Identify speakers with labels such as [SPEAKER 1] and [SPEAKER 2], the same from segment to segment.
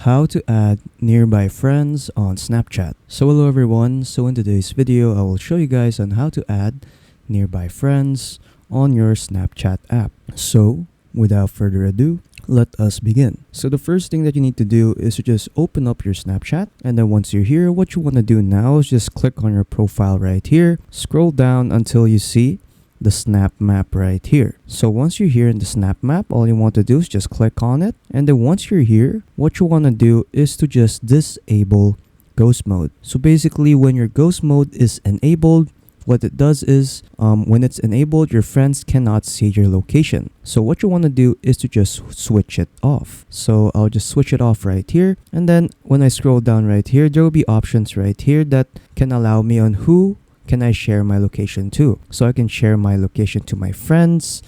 [SPEAKER 1] How to add nearby friends on Snapchat. So hello everyone, so in today's video I will show you guys on how to add nearby friends on your Snapchat app. So without further ado, let us begin. So the first thing that you need to do is to just open up your Snapchat, and then once you're here, what you want to do now is just click on your profile right here, scroll down until you see the snap map right here. So once you're here in the snap map, all you want to do is just click on it, and then once you're here, what you want to do is to just disable ghost mode. So basically when your ghost mode is enabled, what it does is when it's enabled, your friends cannot see your location. So what you want to do is to just switch it off. So I'll just switch it off right here, and then when I scroll down right here, there will be options right here that can allow me on who can I share my location to. So I can share my location to my friends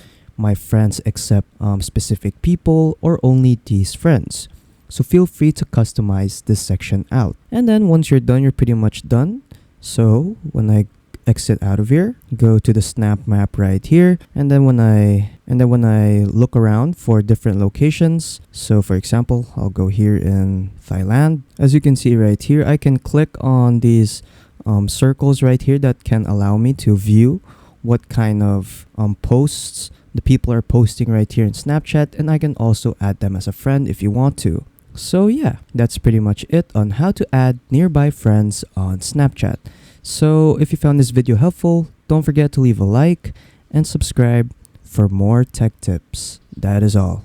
[SPEAKER 1] accept specific people, or only these friends. So feel free to customize this section out. And then once you're done, you're pretty much done. So when I exit out of here, go to the snap map right here, and then when I look around for different locations, so for example, I'll go here in Thailand. As you can see right here, I can click on these circles right here that can allow me to view what kind of posts the people are posting right here in Snapchat, and I can also add them as a friend if you want to. So yeah, that's pretty much it on how to add nearby friends on Snapchat. So if you found this video helpful, don't forget to leave a like and subscribe for more tech tips. That is all.